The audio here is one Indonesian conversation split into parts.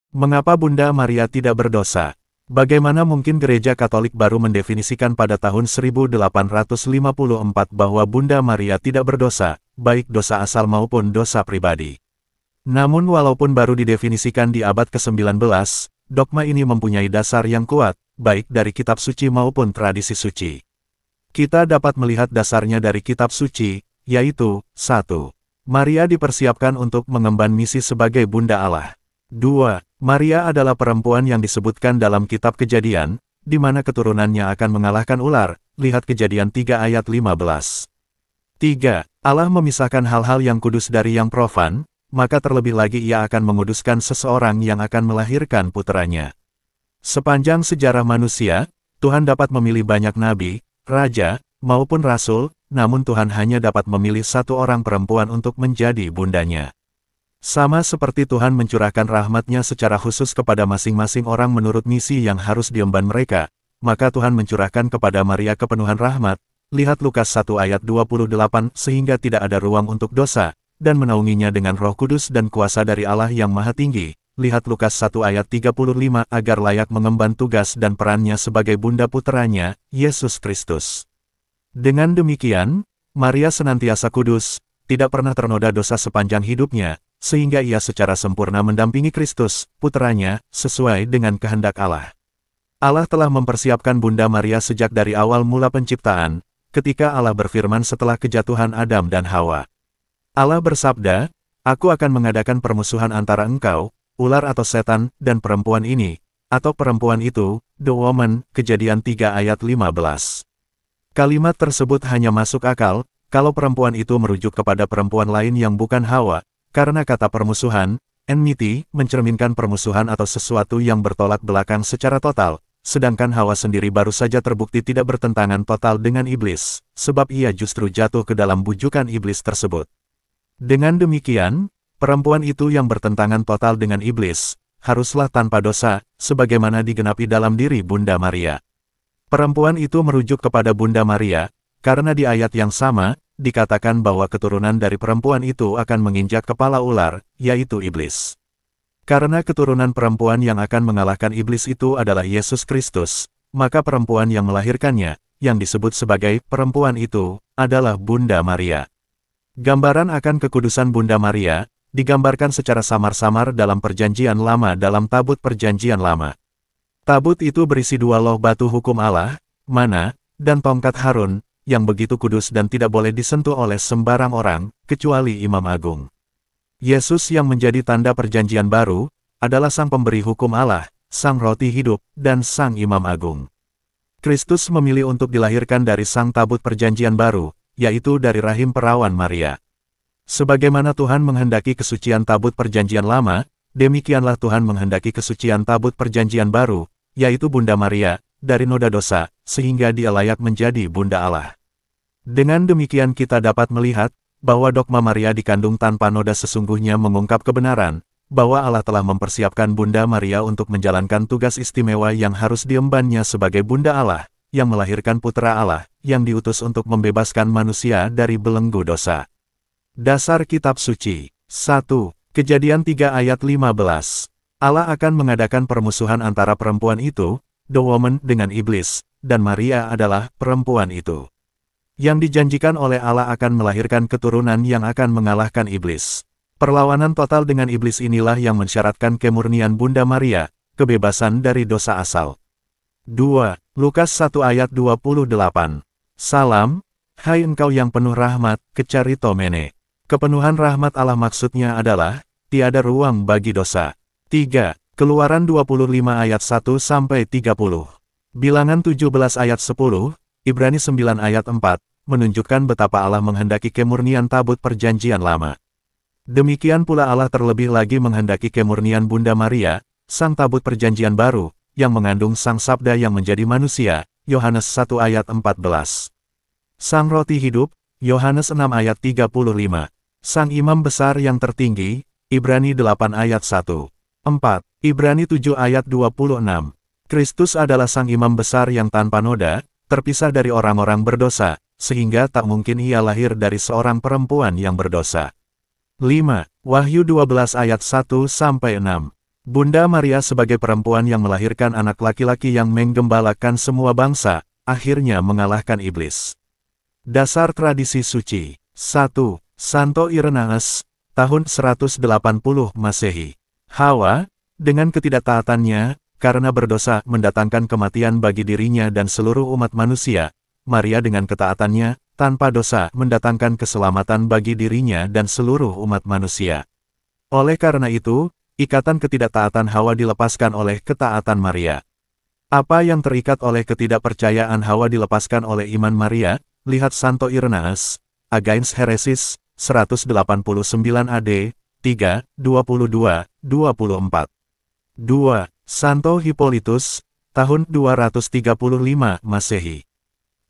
Mengapa Bunda Maria tidak berdosa? Bagaimana mungkin Gereja Katolik baru mendefinisikan pada tahun 1854 bahwa Bunda Maria tidak berdosa, baik dosa asal maupun dosa pribadi? Namun walaupun baru didefinisikan di abad ke-19, dogma ini mempunyai dasar yang kuat, baik dari kitab suci maupun tradisi suci. Kita dapat melihat dasarnya dari kitab suci, yaitu, 1. Maria dipersiapkan untuk mengemban misi sebagai Bunda Allah. 2. Maria adalah perempuan yang disebutkan dalam kitab Kejadian, di mana keturunannya akan mengalahkan ular, lihat Kejadian 3 ayat 15. 3. Allah memisahkan hal-hal yang kudus dari yang profan, maka terlebih lagi Ia akan menguduskan seseorang yang akan melahirkan puteranya. Sepanjang sejarah manusia, Tuhan dapat memilih banyak nabi, raja, maupun rasul, namun Tuhan hanya dapat memilih satu orang perempuan untuk menjadi bundanya. Sama seperti Tuhan mencurahkan rahmat-Nya secara khusus kepada masing-masing orang menurut misi yang harus diemban mereka, maka Tuhan mencurahkan kepada Maria kepenuhan rahmat, lihat Lukas 1 ayat 28, sehingga tidak ada ruang untuk dosa, dan menaunginya dengan Roh Kudus dan kuasa dari Allah yang Maha Tinggi, lihat Lukas 1 ayat 35, agar layak mengemban tugas dan perannya sebagai Bunda puteranya, Yesus Kristus. Dengan demikian, Maria senantiasa kudus, tidak pernah ternoda dosa sepanjang hidupnya, sehingga ia secara sempurna mendampingi Kristus, puteranya, sesuai dengan kehendak Allah. Allah telah mempersiapkan Bunda Maria sejak dari awal mula penciptaan, ketika Allah berfirman setelah kejatuhan Adam dan Hawa. Allah bersabda, "Aku akan mengadakan permusuhan antara engkau, ular atau setan, dan perempuan ini, atau perempuan itu, the woman," Kejadian 3 ayat 15. Kalimat tersebut hanya masuk akal, kalau perempuan itu merujuk kepada perempuan lain yang bukan Hawa, karena kata permusuhan, enmity, mencerminkan permusuhan atau sesuatu yang bertolak belakang secara total, sedangkan Hawa sendiri baru saja terbukti tidak bertentangan total dengan iblis, sebab ia justru jatuh ke dalam bujukan iblis tersebut. Dengan demikian, perempuan itu yang bertentangan total dengan iblis, haruslah tanpa dosa, sebagaimana digenapi dalam diri Bunda Maria. Perempuan itu merujuk kepada Bunda Maria, karena di ayat yang sama, dikatakan bahwa keturunan dari perempuan itu akan menginjak kepala ular, yaitu iblis. Karena keturunan perempuan yang akan mengalahkan iblis itu adalah Yesus Kristus, maka perempuan yang melahirkannya, yang disebut sebagai perempuan itu, adalah Bunda Maria. Gambaran akan kekudusan Bunda Maria, digambarkan secara samar-samar dalam Perjanjian Lama dalam Tabut Perjanjian Lama. Tabut itu berisi 2 loh batu hukum Allah, mana, dan tongkat Harun, yang begitu kudus dan tidak boleh disentuh oleh sembarang orang, kecuali Imam Agung. Yesus yang menjadi tanda Perjanjian Baru, adalah Sang Pemberi Hukum Allah, Sang Roti Hidup, dan Sang Imam Agung. Kristus memilih untuk dilahirkan dari Sang Tabut Perjanjian Baru, yaitu dari rahim perawan Maria. Sebagaimana Tuhan menghendaki kesucian Tabut Perjanjian Lama, demikianlah Tuhan menghendaki kesucian Tabut Perjanjian Baru, yaitu Bunda Maria, dari noda dosa, sehingga dia layak menjadi Bunda Allah. Dengan demikian kita dapat melihat, bahwa dogma Maria dikandung tanpa noda sesungguhnya mengungkap kebenaran, bahwa Allah telah mempersiapkan Bunda Maria untuk menjalankan tugas istimewa yang harus diembannya sebagai Bunda Allah, yang melahirkan Putra Allah, yang diutus untuk membebaskan manusia dari belenggu dosa. Dasar Kitab Suci. 1. Kejadian 3 ayat 15. Allah akan mengadakan permusuhan antara perempuan itu, the woman, dengan iblis, dan Maria adalah perempuan itu. Yang dijanjikan oleh Allah akan melahirkan keturunan yang akan mengalahkan iblis. Perlawanan total dengan iblis inilah yang mensyaratkan kemurnian Bunda Maria, kebebasan dari dosa asal. 2. Lukas 1 ayat 28. Salam, hai engkau yang penuh rahmat, kecaritomene. Kepenuhan rahmat Allah maksudnya adalah, tiada ruang bagi dosa. 3. Keluaran 25 ayat 1-30. Bilangan 17 ayat 10, Ibrani 9 ayat 4, menunjukkan betapa Allah menghendaki kemurnian Tabut Perjanjian Lama. Demikian pula Allah terlebih lagi menghendaki kemurnian Bunda Maria, Sang Tabut Perjanjian Baru, yang mengandung Sang Sabda yang menjadi manusia, Yohanes 1 ayat 14. Sang Roti Hidup, Yohanes 6 ayat 35. Sang Imam Besar yang tertinggi, Ibrani 8 ayat 1. 4. Ibrani 7 ayat 26. Kristus adalah Sang Imam Besar yang tanpa noda, terpisah dari orang-orang berdosa, sehingga tak mungkin ia lahir dari seorang perempuan yang berdosa. 5. Wahyu 12 ayat 1-6. Bunda Maria sebagai perempuan yang melahirkan anak laki-laki yang menggembalakan semua bangsa, akhirnya mengalahkan iblis. Dasar tradisi suci. 1. Santo Irenaeus, tahun 180 Masehi. Hawa, dengan ketidaktaatannya, karena berdosa mendatangkan kematian bagi dirinya dan seluruh umat manusia, Maria dengan ketaatannya, tanpa dosa mendatangkan keselamatan bagi dirinya dan seluruh umat manusia. Oleh karena itu, ikatan ketidaktaatan Hawa dilepaskan oleh ketaatan Maria. Apa yang terikat oleh ketidakpercayaan Hawa dilepaskan oleh iman Maria, lihat Santo Irenaeus, Against Heresies, 189 AD, 3, 22, 24. 2. Santo Hippolytus, tahun 235 Masehi.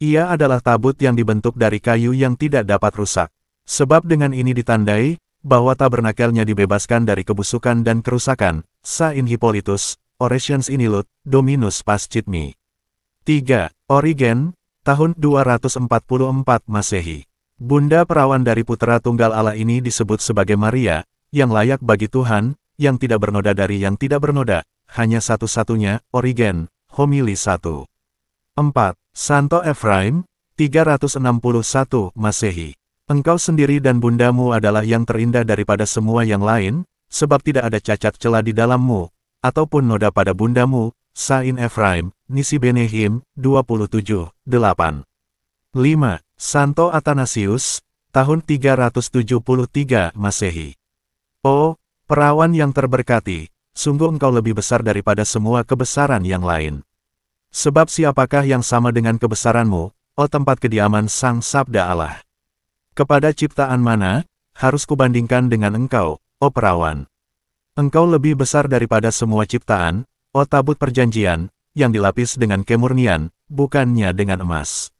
Ia adalah tabut yang dibentuk dari kayu yang tidak dapat rusak. Sebab dengan ini ditandai, bahwa tabernakelnya dibebaskan dari kebusukan dan kerusakan, Saint Hippolytus, Orations Inilut, Dominus Pascit Me. 3. Origen, tahun 244 Masehi. Bunda perawan dari Putra Tunggal Allah ini disebut sebagai Maria, yang layak bagi Tuhan, yang tidak bernoda dari yang tidak bernoda, hanya satu-satunya, Origen, Homili 1. 4. Santo Efraim, 361 Masehi. Engkau sendiri dan bundamu adalah yang terindah daripada semua yang lain, sebab tidak ada cacat celah di dalammu, ataupun noda pada bundamu, Saint Efraim, Nisi Benehim, 27, 8. 5. Santo Athanasius, tahun 373 Masehi. Oh, perawan yang terberkati, sungguh engkau lebih besar daripada semua kebesaran yang lain. Sebab siapakah yang sama dengan kebesaranmu, oh tempat kediaman Sang Sabda Allah? Kepada ciptaan mana, harus kubandingkan dengan engkau, oh perawan? Engkau lebih besar daripada semua ciptaan, oh tabut perjanjian, yang dilapis dengan kemurnian, bukannya dengan emas.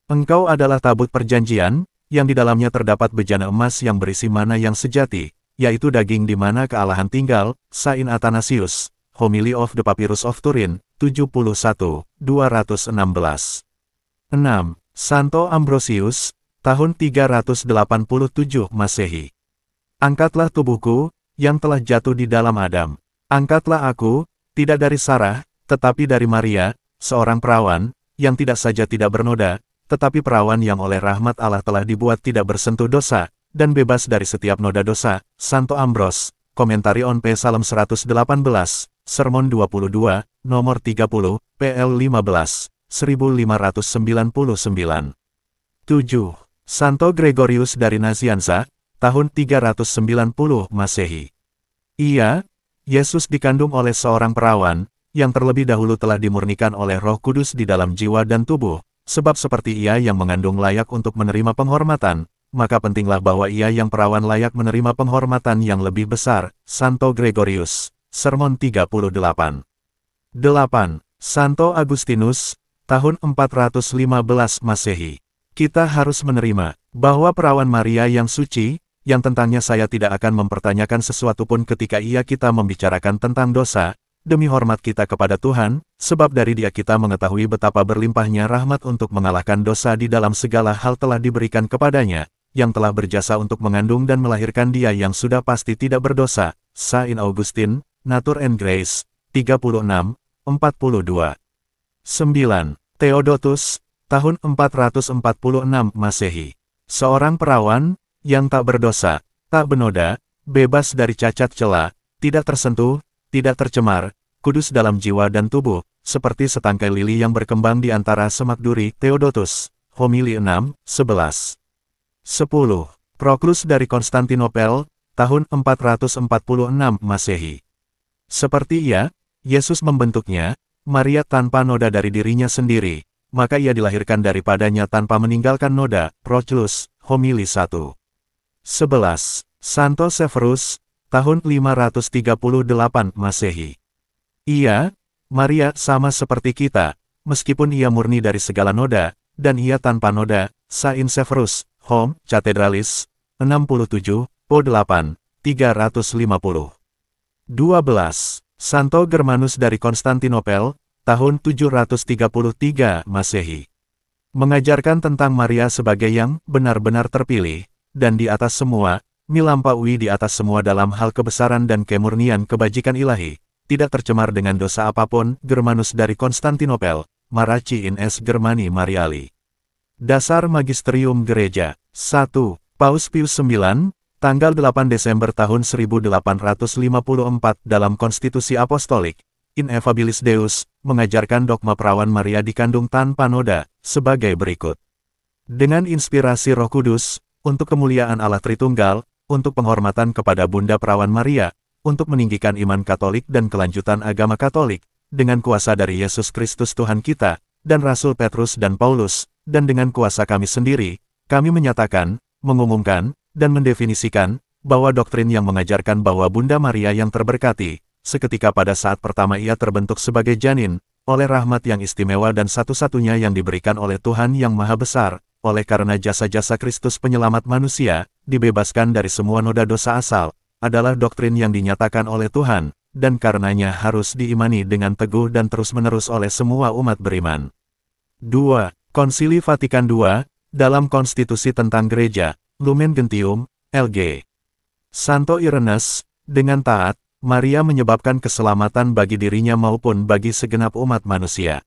Engkau adalah tabut perjanjian, yang di dalamnya terdapat bejana emas yang berisi mana yang sejati, yaitu daging di mana kealahan tinggal, Saint Athanasius, Homily of the Papyrus of Turin, 71, 216. 6. Santo Ambrosius, tahun 387 Masehi. Angkatlah tubuhku, yang telah jatuh di dalam Adam. Angkatlah aku, tidak dari Sarah, tetapi dari Maria, seorang perawan, yang tidak saja tidak bernoda, tetapi perawan yang oleh rahmat Allah telah dibuat tidak bersentuh dosa, dan bebas dari setiap noda dosa. Santo Ambros, Komentari on Psalm 118, Sermon 22, nomor 30, PL 15, 1599. 7. Santo Gregorius dari Nazianza, tahun 390 Masehi. Ia, Yesus dikandung oleh seorang perawan, yang terlebih dahulu telah dimurnikan oleh Roh Kudus di dalam jiwa dan tubuh, sebab seperti ia yang mengandung layak untuk menerima penghormatan, maka pentinglah bahwa ia yang perawan layak menerima penghormatan yang lebih besar. Santo Gregorius, Sermon 38. 8. Santo Agustinus, tahun 415 Masehi. Kita harus menerima bahwa perawan Maria yang suci, yang tentangnya saya tidak akan mempertanyakan sesuatu pun ketika kita membicarakan tentang dosa, demi hormat kita kepada Tuhan, sebab dari dia kita mengetahui betapa berlimpahnya rahmat untuk mengalahkan dosa di dalam segala hal telah diberikan kepadanya, yang telah berjasa untuk mengandung dan melahirkan dia yang sudah pasti tidak berdosa. Saint Augustine, Nature and Grace, 36, 42. 9. Theodotus, tahun 446 Masehi. Seorang perawan, yang tak berdosa, tak benoda, bebas dari cacat celah, tidak tersentuh, tidak tercemar, kudus dalam jiwa dan tubuh, seperti setangkai lili yang berkembang di antara semak duri. Theodotus, Homili 6, 11. 10. Proklus dari Konstantinopel, tahun 446 Masehi. Seperti ia, Yesus membentuknya, Maria tanpa noda dari dirinya sendiri, maka ia dilahirkan daripadanya tanpa meninggalkan noda. Proclus, Homili 1. 11. Santo Severus, tahun 538 Masehi. Ia, Maria sama seperti kita, meskipun ia murni dari segala noda, dan ia tanpa noda. Saint Severus, Hom, Cathedralis, 67, Po 8, 350. 12. Santo Germanus dari Konstantinopel, tahun 733 Masehi. Mengajarkan tentang Maria sebagai yang benar-benar terpilih, dan di atas semua, milampaui di atas semua dalam hal kebesaran dan kemurnian kebajikan ilahi, tidak tercemar dengan dosa apapun. Germanus dari Konstantinopel, Maraci in S. Germani Mariali. Dasar Magisterium Gereja. 1. Paus Pius IX, tanggal 8 Desember tahun 1854 dalam Konstitusi Apostolik, Ineffabilis Deus, mengajarkan dogma perawan Maria dikandung tanpa noda, sebagai berikut. Dengan inspirasi Roh Kudus, untuk kemuliaan Allah Tritunggal, untuk penghormatan kepada Bunda Perawan Maria, untuk meninggikan iman Katolik dan kelanjutan agama Katolik, dengan kuasa dari Yesus Kristus Tuhan kita, dan Rasul Petrus dan Paulus, dan dengan kuasa kami sendiri, kami menyatakan, mengumumkan, dan mendefinisikan, bahwa doktrin yang mengajarkan bahwa Bunda Maria yang terberkati, seketika pada saat pertama ia terbentuk sebagai janin, oleh rahmat yang istimewa dan satu-satunya yang diberikan oleh Tuhan yang Maha Besar, oleh karena jasa-jasa Kristus penyelamat manusia, dibebaskan dari semua noda dosa asal, adalah doktrin yang dinyatakan oleh Tuhan, dan karenanya harus diimani dengan teguh dan terus-menerus oleh semua umat beriman. 2. Konsili Vatikan II, dalam Konstitusi tentang Gereja, Lumen Gentium, LG. Santo Irenaeus, dengan taat, Maria menyebabkan keselamatan bagi dirinya maupun bagi segenap umat manusia.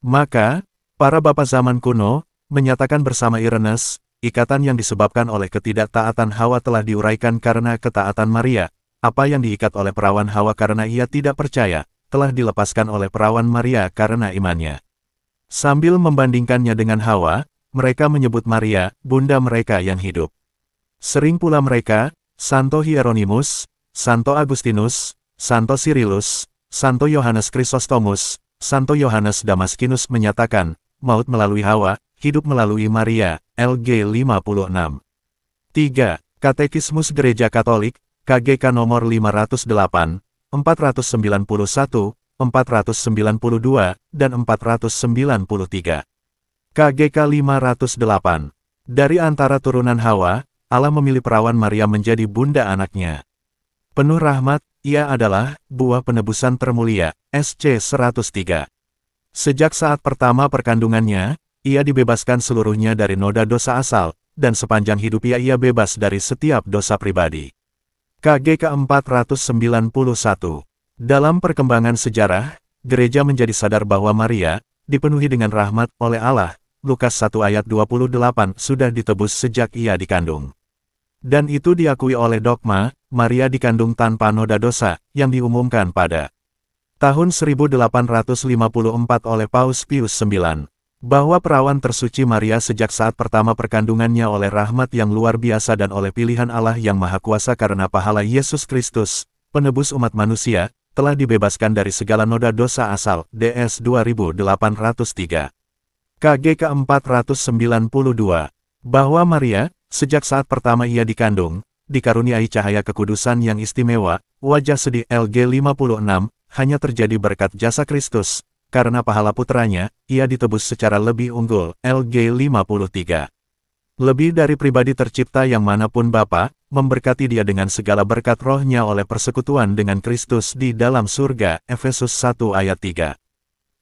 Maka, para bapa zaman kuno, menyatakan bersama Irenaeus, ikatan yang disebabkan oleh ketidaktaatan Hawa telah diuraikan karena ketaatan Maria. Apa yang diikat oleh perawan Hawa karena ia tidak percaya, telah dilepaskan oleh perawan Maria karena imannya. Sambil membandingkannya dengan Hawa, mereka menyebut Maria, bunda mereka yang hidup. Sering pula mereka, Santo Hieronymus, Santo Agustinus, Santo Cyrillus, Santo Yohanes Chrysostomus, Santo Yohanes Damaskinus menyatakan, maut melalui Hawa, hidup melalui Maria, LG 56. 3. Katekismus Gereja Katolik, KGK nomor 508, 491, 492, dan 493. KGK 508. Dari antara turunan Hawa, Allah memilih perawan Maria menjadi bunda anaknya. Penuh rahmat, ia adalah buah penebusan termulia, SC 103. Sejak saat pertama perkandungannya, ia dibebaskan seluruhnya dari noda dosa asal, dan sepanjang hidup ia bebas dari setiap dosa pribadi. KGK 491. Dalam perkembangan sejarah, gereja menjadi sadar bahwa Maria, dipenuhi dengan rahmat oleh Allah, Lukas 1 ayat 28 sudah ditebus sejak ia dikandung. Dan itu diakui oleh dogma, Maria dikandung tanpa noda dosa, yang diumumkan pada tahun 1854 oleh Paus Pius IX. Bahwa perawan tersuci Maria sejak saat pertama perkandungannya oleh rahmat yang luar biasa dan oleh pilihan Allah yang Maha Kuasa karena pahala Yesus Kristus, penebus umat manusia, telah dibebaskan dari segala noda dosa asal, DS 2803. KGK 492. Bahwa Maria, sejak saat pertama ia dikandung, dikaruniai cahaya kekudusan yang istimewa, wajah sedih LG 56, hanya terjadi berkat jasa Kristus. Karena pahala putranya, ia ditebus secara lebih unggul, LG 53. Lebih dari pribadi tercipta yang manapun Bapa, memberkati dia dengan segala berkat rohnya oleh persekutuan dengan Kristus di dalam surga, Efesus 1 ayat 3.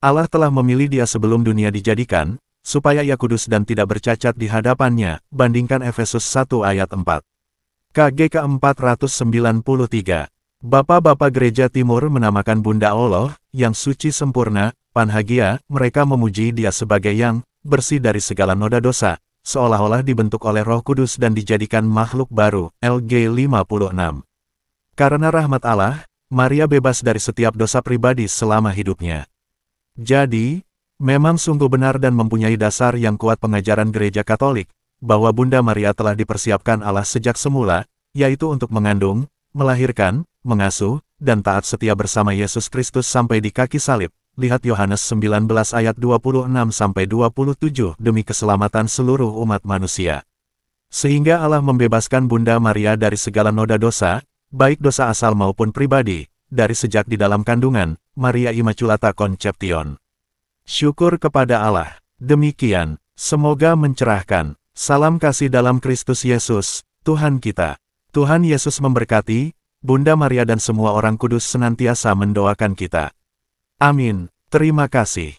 Allah telah memilih dia sebelum dunia dijadikan, supaya ia kudus dan tidak bercacat di hadapannya, bandingkan Efesus 1 ayat 4. KGK 493. Bapa-bapa Gereja Timur menamakan Bunda Allah, yang suci sempurna, Panhagia, mereka memuji dia sebagai yang bersih dari segala noda dosa, seolah-olah dibentuk oleh Roh Kudus dan dijadikan makhluk baru, LG 56. Karena rahmat Allah, Maria bebas dari setiap dosa pribadi selama hidupnya. Jadi, memang sungguh benar dan mempunyai dasar yang kuat pengajaran Gereja Katolik, bahwa Bunda Maria telah dipersiapkan Allah sejak semula, yaitu untuk mengandung, melahirkan, mengasuh, dan taat setia bersama Yesus Kristus sampai di kaki salib. Lihat Yohanes 19 ayat 26-27 demi keselamatan seluruh umat manusia. Sehingga Allah membebaskan Bunda Maria dari segala noda dosa, baik dosa asal maupun pribadi, dari sejak di dalam kandungan, Maria Immaculata Conception. Syukur kepada Allah. Demikian, semoga mencerahkan. Salam kasih dalam Kristus Yesus, Tuhan kita. Tuhan Yesus memberkati, Bunda Maria dan semua orang kudus senantiasa mendoakan kita. Amin. Terima kasih.